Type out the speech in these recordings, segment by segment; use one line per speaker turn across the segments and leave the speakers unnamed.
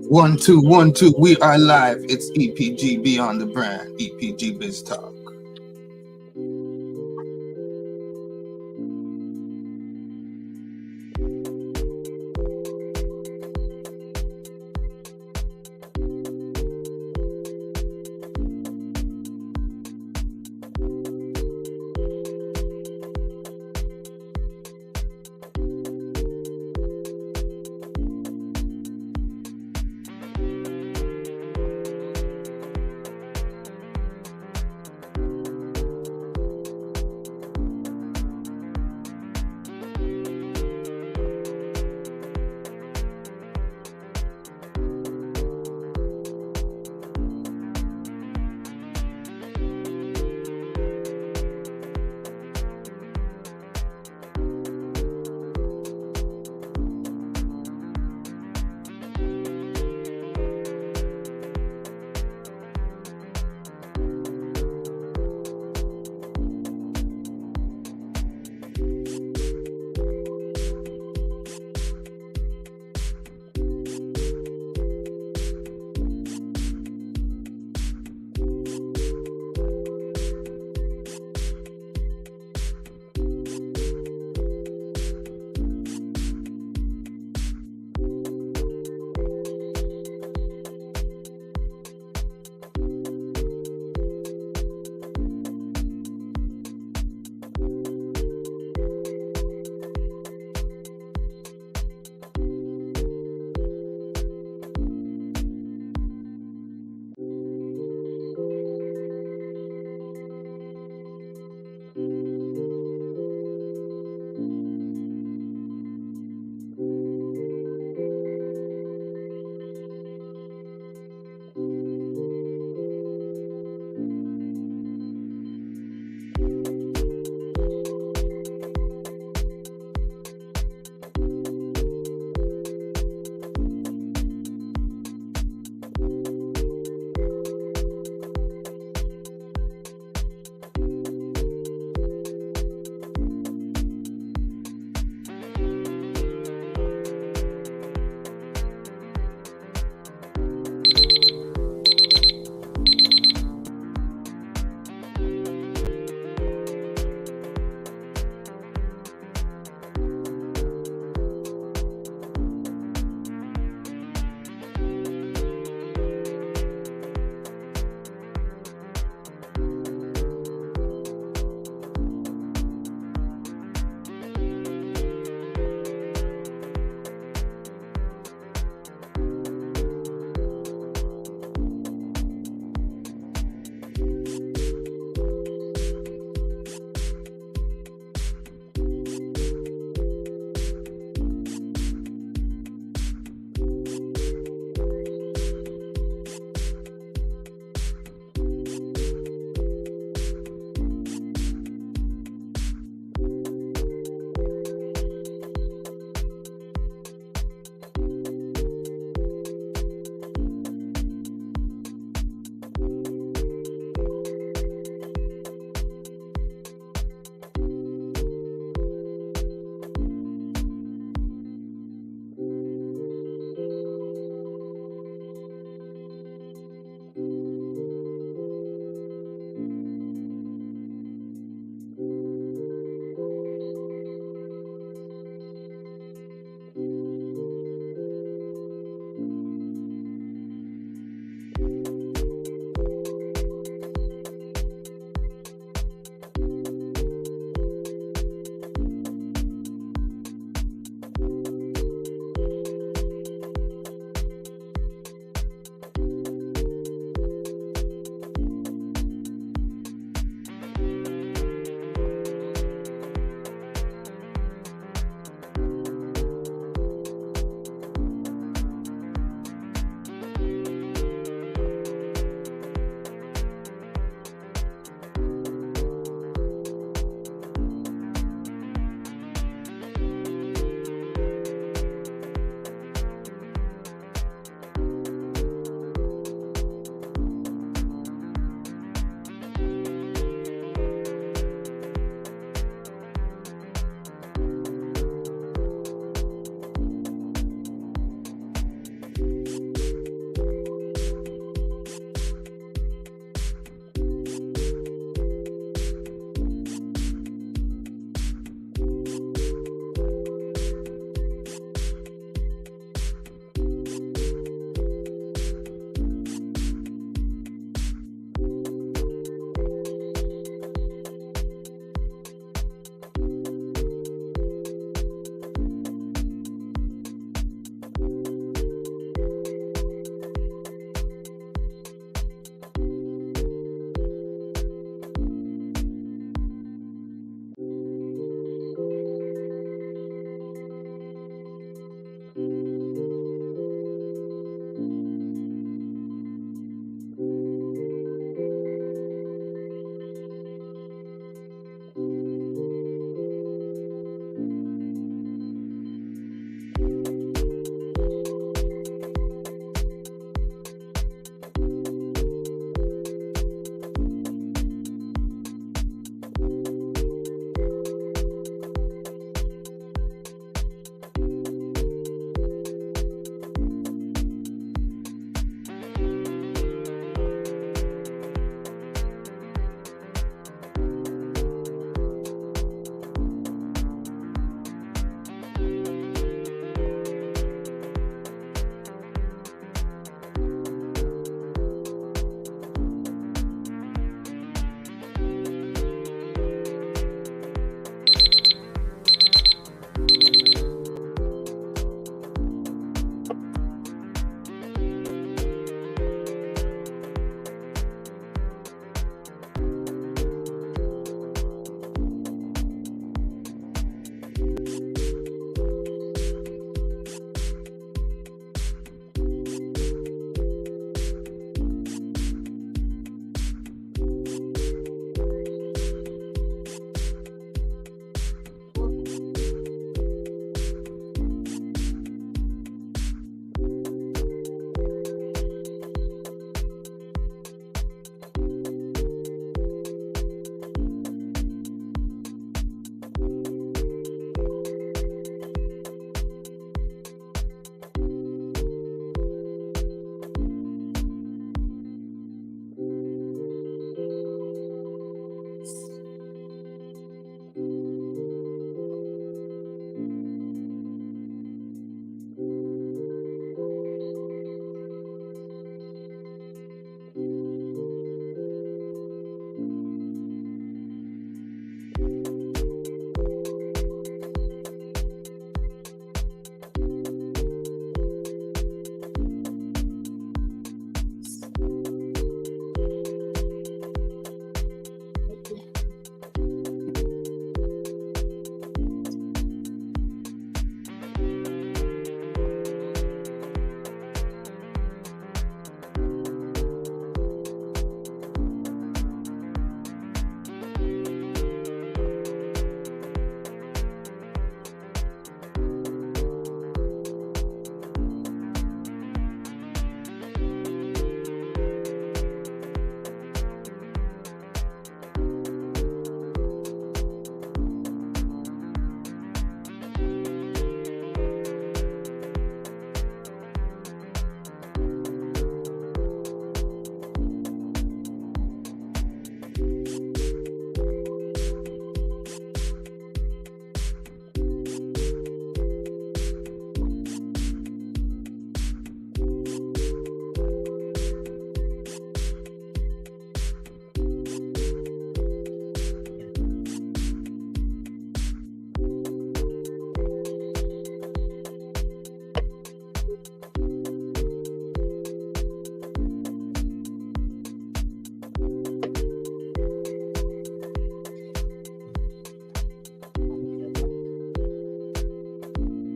One, two, 1, 2. We are live. It's EPG Beyond the Brand. EPG Biz Talk.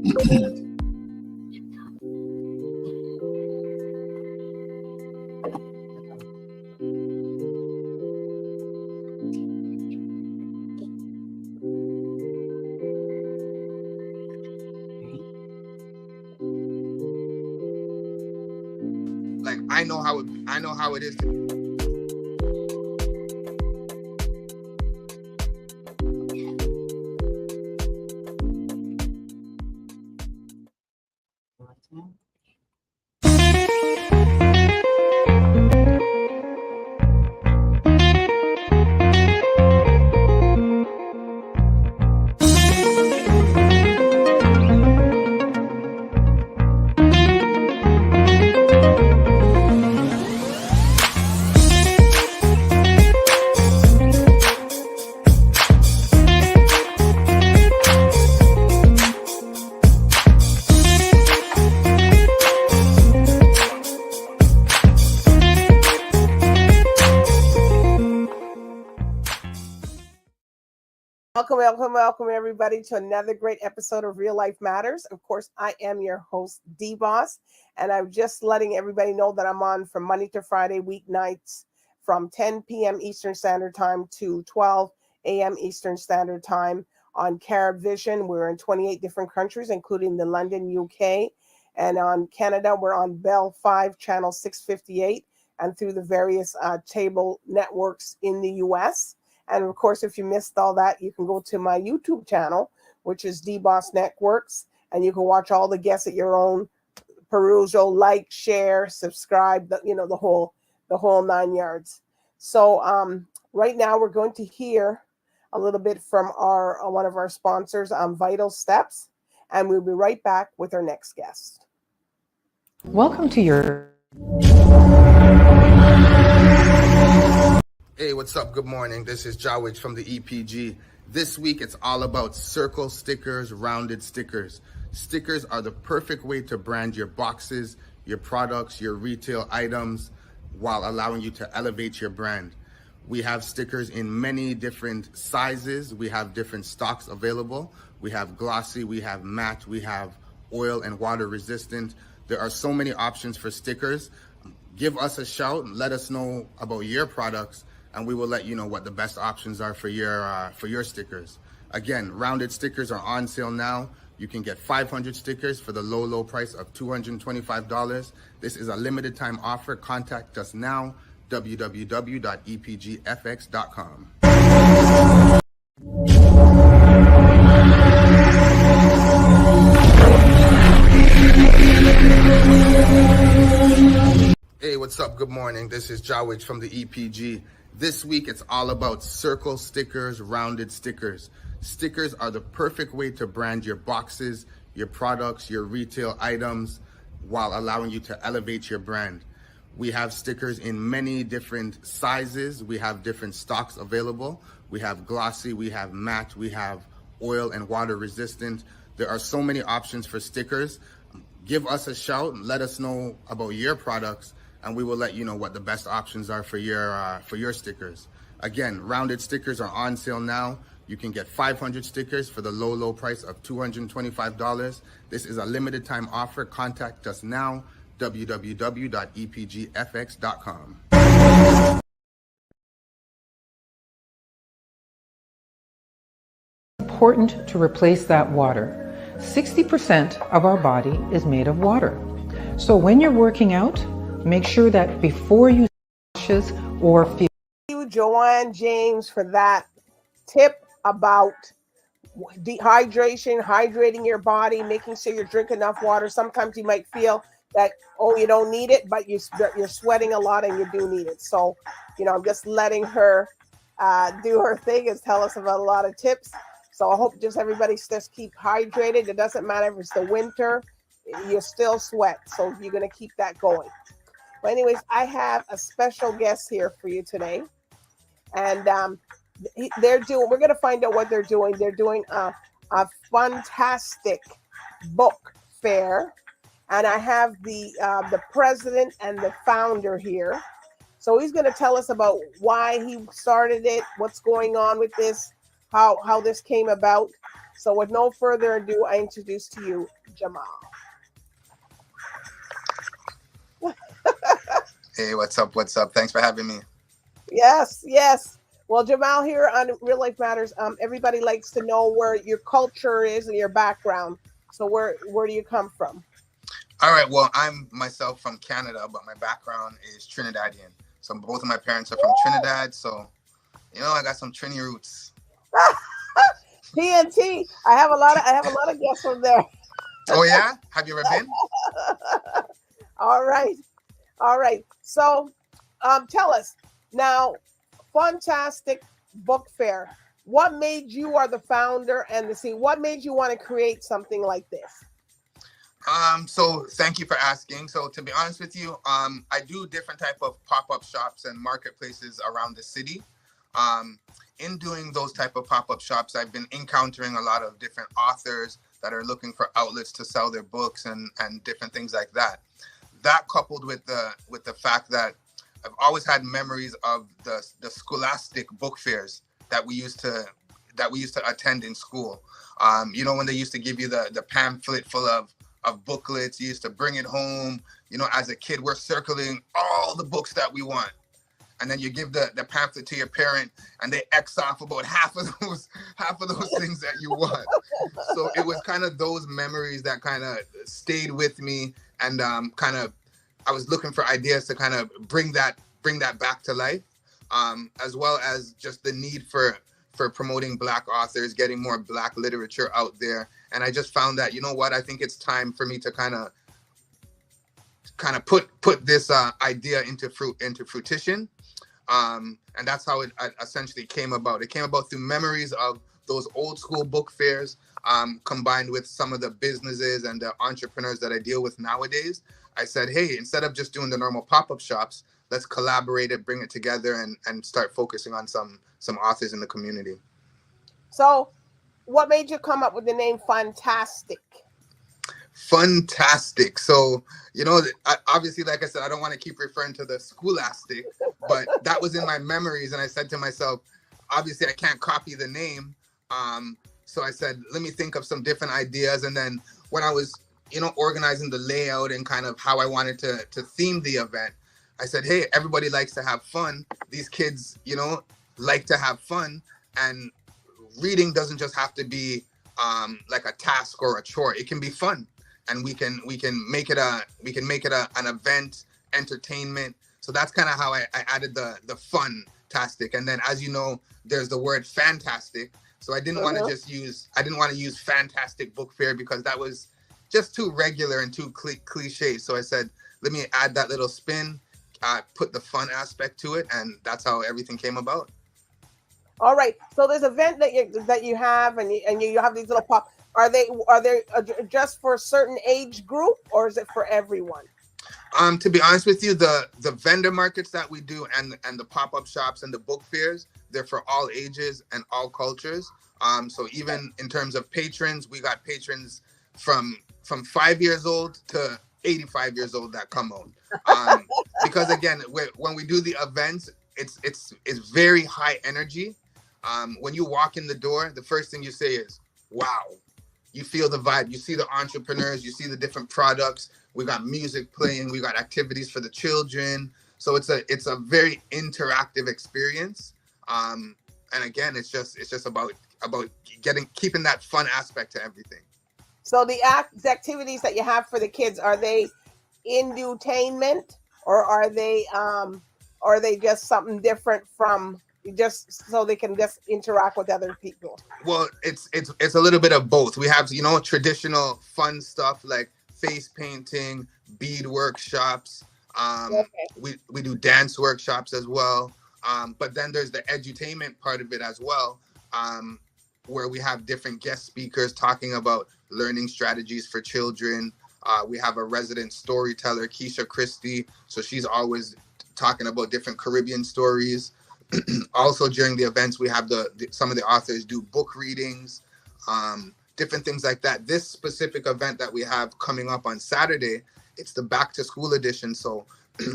Like I know how it is.
Welcome, everybody, to another great episode of Real Life Matters. Of course, I am your host, D-Boss, and I'm just letting everybody know that I'm on from Monday to Friday, weeknights, from 10 p.m. Eastern Standard Time to 12 a.m. Eastern Standard Time on Carib Vision. We're in 28 different countries, including the London, UK, and on Canada, we're on Bell 5, Channel 658, and through the various cable networks in the U.S., and of course, if you missed all that, you can go to my YouTube channel, which is D-Boss Networks, and you can watch all the guests at your own perusal, like, share, subscribe, the whole 9 yards. So right now we're going to hear a little bit from one of our sponsors, Vital Steps, and we'll be right back with our next guest.
Welcome to your...
Hey, what's up? Good morning. This is Jawij from the EPG. This week, it's all about circle stickers, rounded stickers. Stickers are the perfect way to brand your boxes, your products, your retail items, while allowing you to elevate your brand. We have stickers in many different sizes. We have different stocks available. We have glossy, we have matte, we have oil and water resistant. There are so many options for stickers. Give us a shout and let us know about your products, and we will let you know what the best options are for your stickers. Again, rounded stickers are on sale now. You can get 500 stickers for the low price of $225. This is a limited time offer. Contact us now, www.epgfx.com. Hey, what's up? Good morning. This is Jawij from the EPG. This week, it's all about circle stickers, rounded stickers. Stickers are the perfect way to brand your boxes, your products, your retail items, while allowing you to elevate your brand. We have stickers in many different sizes. We have different stocks available. We have glossy, we have matte, we have oil and water resistant. There are so many options for stickers. Give us a shout and let us know about your products, and we will let you know what the best options are for your stickers. Again, rounded stickers are on sale now. You can get 500 stickers for the low price of $225. This is a limited time offer. Contact us now, www.epgfx.com.
Important to replace that water. 60% of our body is made of water. So when you're working out, make sure that before you washes or feel.
Thank you, Joanne James, for that tip about dehydration, hydrating your body, making sure you drink enough water. Sometimes you might feel that, you don't need it, but you're sweating a lot and you do need it. So, I'm just letting her do her thing and tell us about a lot of tips. So I hope just everybody just keep hydrated. It doesn't matter if it's the winter, you still sweat. So you're going to keep that going. But anyways, I have a special guest here for you today. And we're going to find out what they're doing. They're doing a fantastic book fair. And I have the president and the founder here. So he's going to tell us about why he started it, what's going on with this, how this came about. So with no further ado, I introduce to you Jamal.
Hey, what's up? What's up? Thanks for having me.
Yes, yes. Well, Jamal, here on Real Life Matters, everybody likes to know where your culture is and your background. So where do you come from?
All right. Well, I'm myself from Canada, but my background is Trinidadian. So both of my parents are from Trinidad. So, I got some Trini roots.
TNT. I have a lot of guests from there.
Oh yeah? Have you ever been?
All right. So, tell us now, Fantastic Book Fair. What made you are the founder and what made you want to create something like this?
So thank you for asking. So to be honest with you, I do different type of pop-up shops and marketplaces around the city. In doing those type of pop-up shops, I've been encountering a lot of different authors that are looking for outlets to sell their books and different things like that. That coupled with the fact that I've always had memories of the scholastic book fairs that we used to attend in school. When they used to give you the pamphlet full of booklets, you used to bring it home. As a kid, we're circling all the books that we want. And then you give the pamphlet to your parent and they X off about half of those things that you want. So it was kind of those memories that kind of stayed with me, and I was looking for ideas to kind of bring that back to life, as well as just the need for promoting Black authors, getting more Black literature out there. And I just found that, I think it's time for me to kind of put this idea into fruition. And that's how it essentially came about. It came about through memories of those old school book fairs, combined with some of the businesses and the entrepreneurs that I deal with nowadays. I said, hey, instead of just doing the normal pop-up shops, let's collaborate it, bring it together, and start focusing on some authors in the community.
So what made you come up with the name Fantastic?
Fantastic. So, obviously, like I said, I don't want to keep referring to the scholastic, but that was in my memories. And I said to myself, obviously, I can't copy the name. So I said, let me think of some different ideas. And then when I was, organizing the layout and kind of how I wanted to theme the event, I said, hey, everybody likes to have fun. These kids, like to have fun. And reading doesn't just have to be like a task or a chore. It can be fun. And we can make it an event, entertainment. So that's kind of how I added the fun-tastic. And then, as you know, there's the word fantastic. So I didn't want to use Fantastic Book Fair because that was just too regular and too cliche. So I said, let me add that little spin, put the fun aspect to it, and that's how everything came about.
All right. So there's an event that you have, and you have these little pop. Are they just for a certain age group, or is it for everyone?
To be honest with you, the vendor markets that we do and the pop-up shops and the book fairs, they're for all ages and all cultures. So even in terms of patrons, we got patrons from 5 years old to 85 years old that come out. Because again, when we do the events, it's very high energy. When you walk in the door, the first thing you say is, wow. You feel the vibe. You see the entrepreneurs. You see the different products. We got music playing. We got activities for the children. So it's a very interactive experience. And again, it's just about keeping that fun aspect to everything.
So the activities that you have for the kids, are they edutainment, or are they just something different from just so they can just interact with other people?
Well, it's a little bit of both. We have, traditional fun stuff like face painting, bead workshops. We do dance workshops as well. But then there's the edutainment part of it as well, where we have different guest speakers talking about learning strategies for children. We have a resident storyteller, Keisha Christie. So she's always talking about different Caribbean stories. Also during the events, we have some of the authors do book readings, different things like that. This specific event that we have coming up on Saturday, it's the back to school edition. So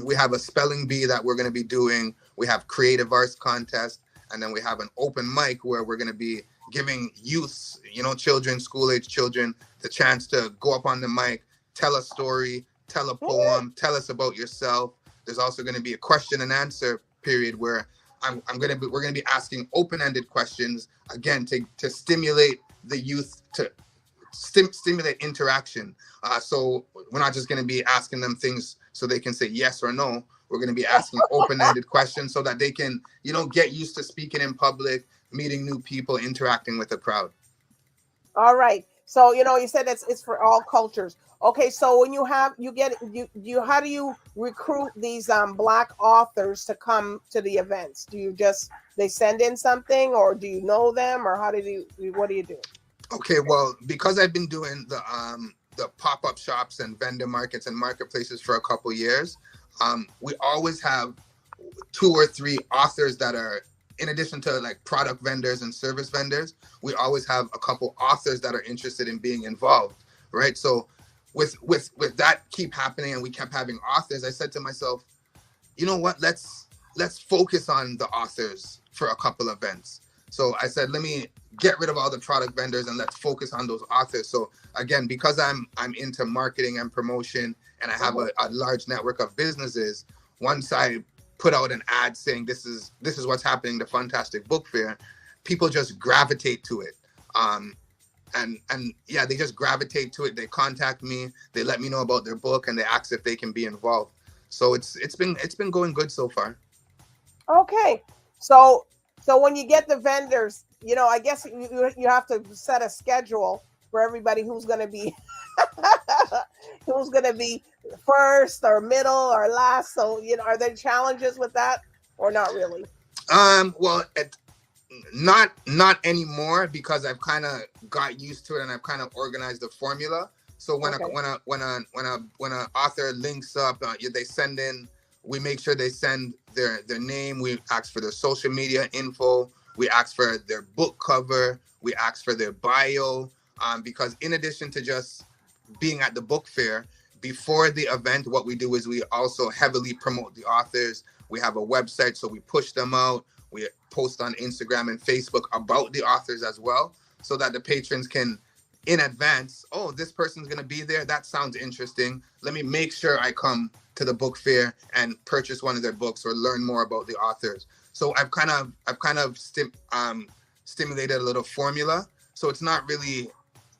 we have a spelling bee that we're going to be doing. We have creative arts contest, and then we have an open mic where we're going to be giving youths, children, school-age children, the chance to go up on the mic, tell a story, tell a poem, tell us about yourself. There's also going to be a question and answer period where we're going to be asking open-ended questions, again, to stimulate the youth, to stimulate interaction. So we're not just going to be asking them things so they can say yes or no. We're going to be asking open-ended questions so that they can, get used to speaking in public, meeting new people, interacting with the crowd.
All right. So, you said it's for all cultures. Okay. So when how do you recruit these Black authors to come to the events? Do they send in something, or do you know them, or what do you do?
Okay. Well, because I've been doing the pop-up shops and vendor markets and marketplaces for a couple years, we always have 2 or 3 authors that are, in addition to like product vendors and service vendors, we always have a couple authors that are interested in being involved, right? So with that keep happening, and we kept having authors, I said to myself, you know what, let's focus on the authors for a couple events. So I said, let me get rid of all the product vendors and let's focus on those authors. So again, because I'm into marketing and promotion, and I have a large network of businesses, once I put out an ad saying this is what's happening, the Fantastic Book Fair, people just gravitate to it. And yeah, they just gravitate to it. They contact me, they let me know about their book, and they ask if they can be involved. So it's been going good so far.
Okay. So when you get the vendors, I guess you have to set a schedule for everybody who's going to be first or middle or last. So, are there challenges with that, or not really?
Well, not anymore, because I've kind of got used to it and I've kind of organized the formula. So when an author links up, they send in, we make sure they send their name. We ask for their social media info. We ask for their book cover. We ask for their bio. Because in addition to just being at the book fair, before the event, what we do is we also heavily promote the authors. We have a website, so we push them out. We post on Instagram and Facebook about the authors as well, so that the patrons can, in advance, oh, this person's going to be there. That sounds interesting. Let me make sure I come to the book fair and purchase one of their books or learn more about the authors. So I've kind of stimulated a little formula. So it's not really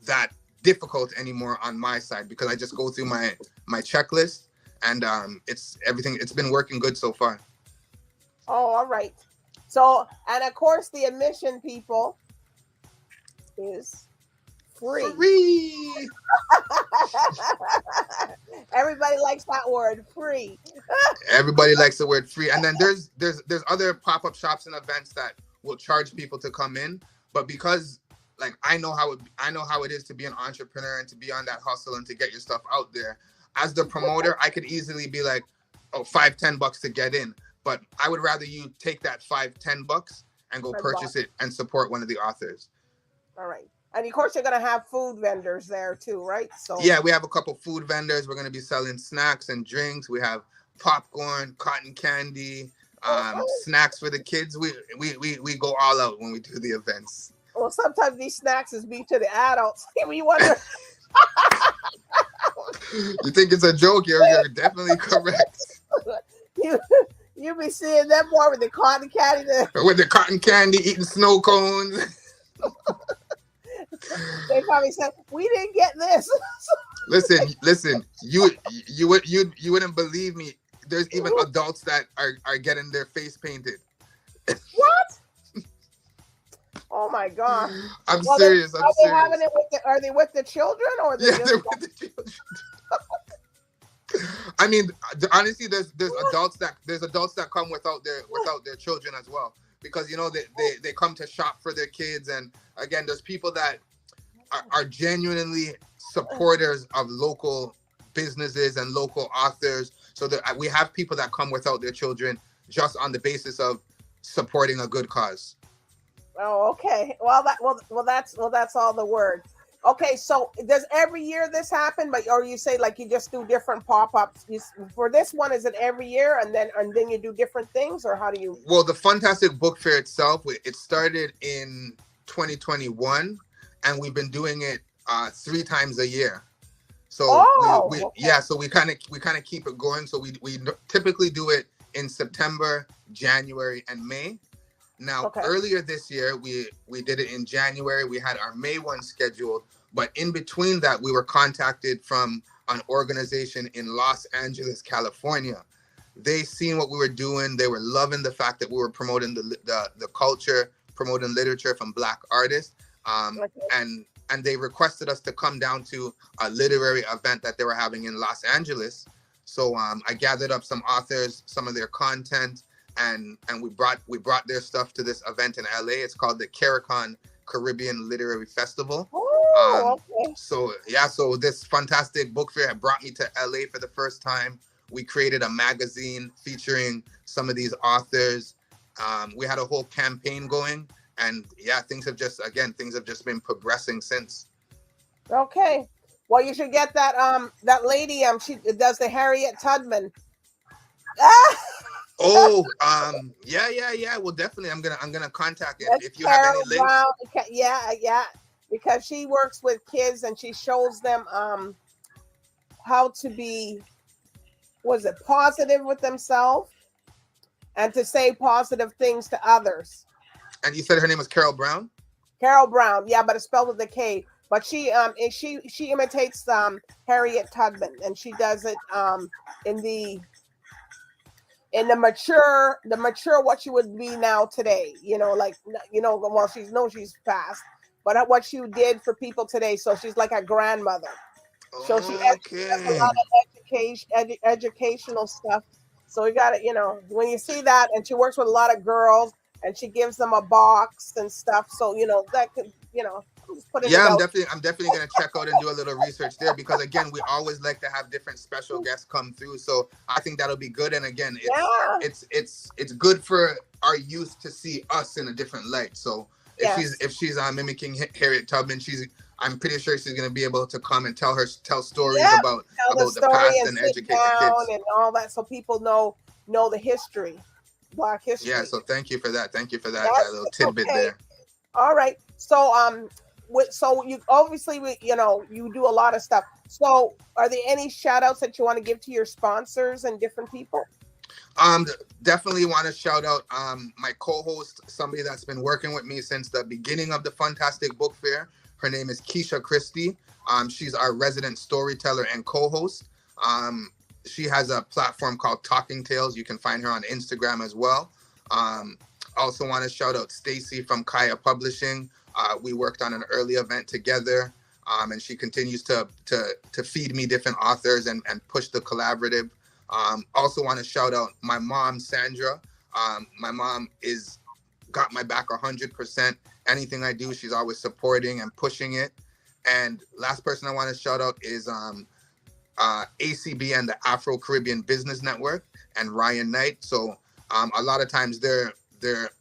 that difficult anymore on my side, because I just go through my checklist, and it's been working good so far.
Oh, all right. So, and of course, the admission, people, is free.
Free.
Everybody likes that word, free.
Everybody likes the word free. And then there's other pop-up shops and events that will charge people to come in, but because like I know how it is to be an entrepreneur and to be on that hustle and to get your stuff out there. As the promoter, I could easily be like, oh, $5-10 to get in. But I would rather you take that $5-10 and go purchase it and support one of the authors.
All right. And of course, you're going to have food vendors there too, right? So
yeah, we have a couple food vendors. We're going to be selling snacks and drinks. We have popcorn, cotton candy, snacks for the kids. We go all out when we do the events.
Well, sometimes these snacks is beat to the adults. We wonder.
You think it's a joke? You're definitely correct.
You be seeing them more with the cotton candy.
With the cotton candy, eating snow cones.
They probably said, "We didn't get this."
Listen. You wouldn't believe me. There's even adults that are getting their face painted.
What? Oh my God!
I'm serious.
Are they with the children, or
they're with the children? I mean, honestly, there's adults that come without their children as well, because they come to shop for their kids, and again, there's people that are genuinely supporters of local businesses and local authors. So that we have people that come without their children just on the basis of supporting a good cause.
Oh, okay. Well, that's all the word. Okay, so does every year this happen, or you say like you just do different pop-ups? For this one, is it every year, and then you do different things, or how do you?
Well, the Fantastic Book Fair itself, it started in 2021, and we've been doing it 3 times a year. So we
okay.
yeah, so we kind of keep it going. So we typically do it in September, January, and May. Now,
Okay.
earlier this year, we did it in January. We had our May one scheduled, but in between that, we were contacted from an organization in Los Angeles, California. They seen what we were doing. They were loving the fact that we were promoting the culture, promoting literature from Black artists,
Okay.
and they requested us to come down to a literary event that they were having in Los Angeles. So I gathered up some authors, some of their content, and we brought their stuff to this event in LA. It's called the Caricon Caribbean Literary Festival.
Oh, okay.
So this fantastic book fair brought me to LA for the first time. We created a magazine featuring some of these authors. We had a whole campaign going, and yeah, things have just been progressing since.
Okay. Well, you should get that lady. She does the Harriet Tubman. Ah,
Oh, yeah. Well, definitely, I'm gonna contact it
that's
if you have any
Carol
links.
Brown. Yeah. Because she works with kids and she shows them how to be, was it positive with themselves and to say positive things to others.
And you said her name was Carol Brown?
Carol Brown, yeah, but it's spelled with a K. But she imitates Harriet Tubman, and she does it in the mature what she would be now today. Well, she's passed, but what she did for people today. So she's like a grandmother. So she does a lot of educational stuff. So you got to, when you see that, and she works with a lot of girls, and she gives them a box and stuff. So that could, I'm just putting it
Yeah,
out.
I'm definitely gonna check out and do a little research there, because again, we always like to have different special guests come through. So I think that'll be good. And again, it's good for our youth to see us in a different light. So if she's mimicking Harriet Tubman, I'm pretty sure she's gonna be able to come and tell stories about the past and educate the kids
and all that, so people know the history, Black history.
Yeah, so thank you for that. Thank you for that little tidbit there.
All right. So so you obviously you do a lot of stuff. So are there any shout outs that you want to give to your sponsors and different people?
Definitely want to shout out my co-host, somebody that's been working with me since the beginning of the Fantastic Book Fair. Her name is Keisha Christie. She's our resident storyteller and co-host. She has a platform called Talking Tales. You can find her on Instagram as well. Also want to shout out Stacy from Kaya Publishing. We worked on an early event together, and she continues to feed me different authors and push the collaborative. Also want to shout out my mom, Sandra. My mom got my back 100%. Anything I do, she's always supporting and pushing it. And last person I want to shout out is ACBN, the Afro Caribbean Business Network, and Ryan Knight. So a lot of times they're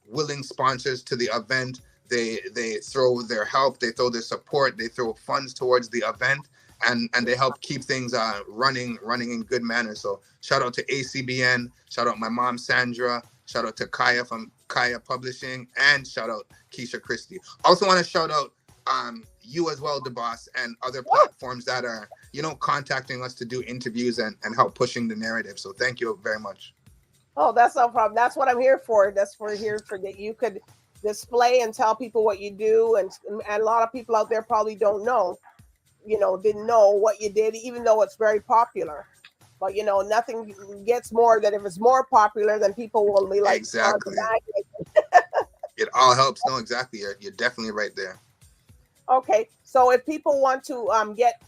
willing sponsors to the event. They throw their help, they throw their support, they throw funds towards the event, and they help keep things running in good manner. So shout out to ACBN, shout out my mom Sandra, shout out to Kaya from Kaya Publishing, and shout out Keisha Christie. Also want to shout out you as well, DeBoss, and other platforms that are contacting us to do interviews and help pushing the narrative. So thank you very much.
Oh, that's no problem. That's what I'm here for. That's here for that you could display and tell people what you do, and a lot of people out there probably didn't know what you did, even though it's very popular. But nothing gets more than if it's more popular, then people will be like,
exactly. It all helps. No, exactly. You're definitely right there.
Okay, so if people want to get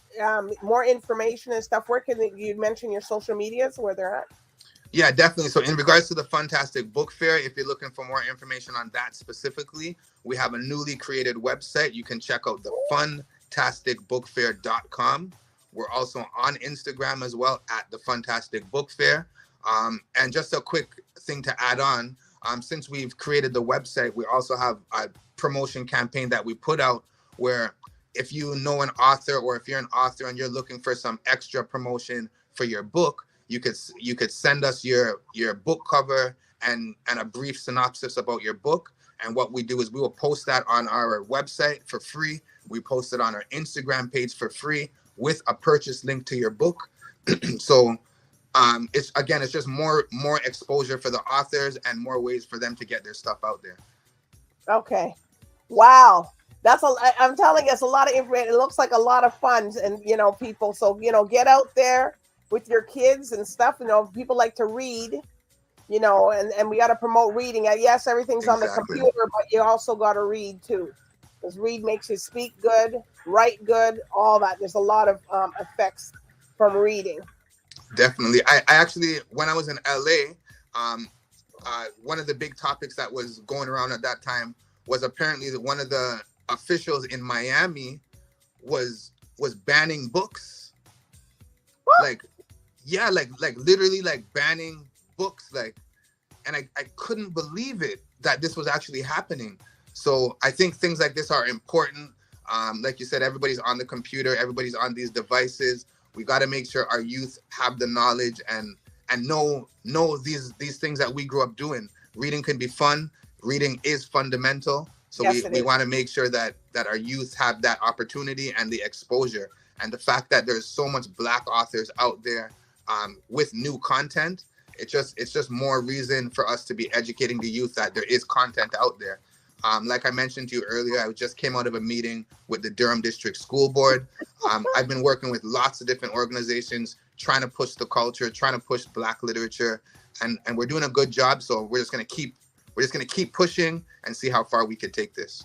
more information and stuff, where can you mention your social medias where they're at?
Yeah, definitely. So in regards to the Fantastic Book Fair, if you're looking for more information on that specifically, we have a newly created website. You can check out the fantasticbookfair.com. We're also on Instagram as well at the Fantastic Book Fair. And just a quick thing to add on, since we've created the website, we also have a promotion campaign that we put out where if you know an author, or if you're an author and you're looking for some extra promotion for your book, you could send us your book cover and a brief synopsis about your book, And what we do is we will post that on our website for free. We post it on our Instagram page for free with a purchase link to your book. So it's just more exposure for the authors and more ways for them to get their stuff out there.
Okay. Wow. I'm telling you, it's a lot of information. It looks like a lot of fun and, people. So, get out there with your kids and stuff. People like to read, and we got to promote reading. Yes, everything's on the computer, but you also got to read too. Because read makes you speak good, write good, all that. There's a lot of effects from reading.
Definitely. I actually, when I was in LA, one of the big topics that was going around at that time was apparently that one of the officials in Miami was banning books.
What?
Like literally banning books. And I couldn't believe it that this was actually happening. So I think things like this are important. Like you said, everybody's on the computer, everybody's on these devices. We got to make sure our youth have the knowledge and know these things that we grew up doing. Reading can be fun. Reading is fundamental. So
yes,
we want to make sure that our youth have that opportunity and the exposure. And the fact that there's so much Black authors out there with new content, it's just more reason for us to be educating the youth that there is content out there. Like I mentioned to you earlier, I just came out of a meeting with the Durham District School Board. I've been working with lots of different organizations, trying to push the culture, trying to push Black literature, and we're doing a good job. So we're just gonna keep pushing and see how far we could take this.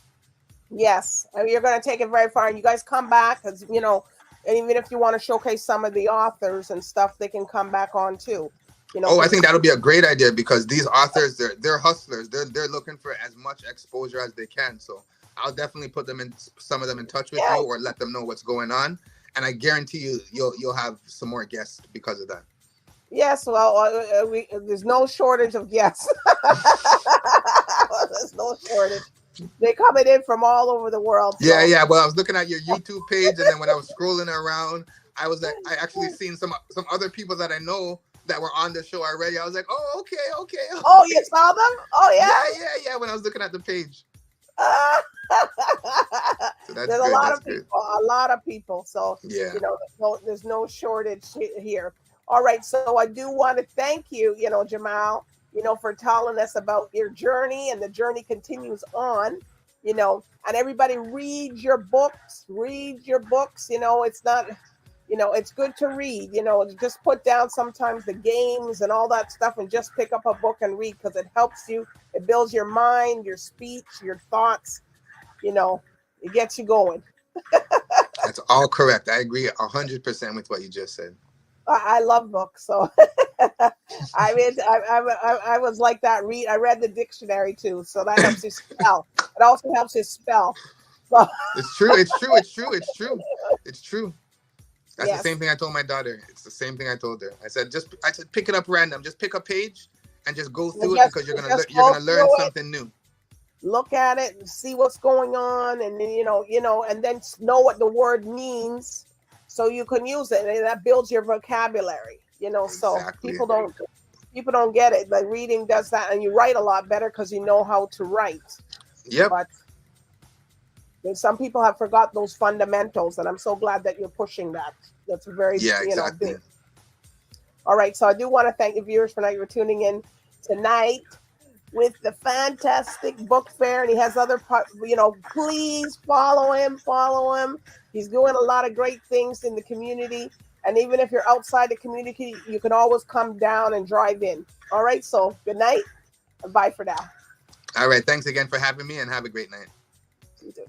Yes, you're gonna take it very far. And you guys come back, because and even if you want to showcase some of the authors and stuff, they can come back on too.
I think that'll be a great idea, because these authors, they're hustlers. They're looking for as much exposure as they can. So I'll definitely put some of them in touch with you, or let them know what's going on. And I guarantee you'll have some more guests because of that.
Yes, well, there's no shortage of guests. There's no shortage. They're coming in from all over the world. So.
Yeah. Well, I was looking at your YouTube page, and then when I was scrolling around, I actually seen some other people that I know that were on the show already. I was like, oh, okay.
Oh, you saw them? Oh, yeah.
Yeah. When I was looking at the page. So
there's a lot of people. So,
yeah.
There's no shortage here. All right. So I do want to thank you, Jamal, for telling us about your journey, and the journey continues on, and everybody read your books. It's not, it's good to read, just put down sometimes the games and all that stuff and just pick up a book and read, because it helps you. It builds your mind, your speech, your thoughts, it gets you going.
That's all correct. I agree 100% with what you just said.
I love books, so I was like that. I read the dictionary too, so that helps you spell. It also helps you spell. So.
It's true. That's the same thing I told my daughter. It's the same thing I told her. I said pick it up random. Just pick a page and just go through it, because you're gonna learn something new.
Look at it and see what's going on, and then and then know what the word means, so you can use it, and that builds your vocabulary. So people don't get it. Like reading does that, and you write a lot better because you know how to write.
Yep.
But some people have forgot those fundamentals, and I'm so glad that you're pushing that. That's very
exactly.
big. All right, so I do want to thank the viewers for tuning in tonight with the fantastic book fair, and he has other please follow him. He's doing a lot of great things in the community, and even if you're outside the community, you can always come down and drive in. All right, so good night, and bye for now.
All right, thanks again for having me, and have a great night.
You too.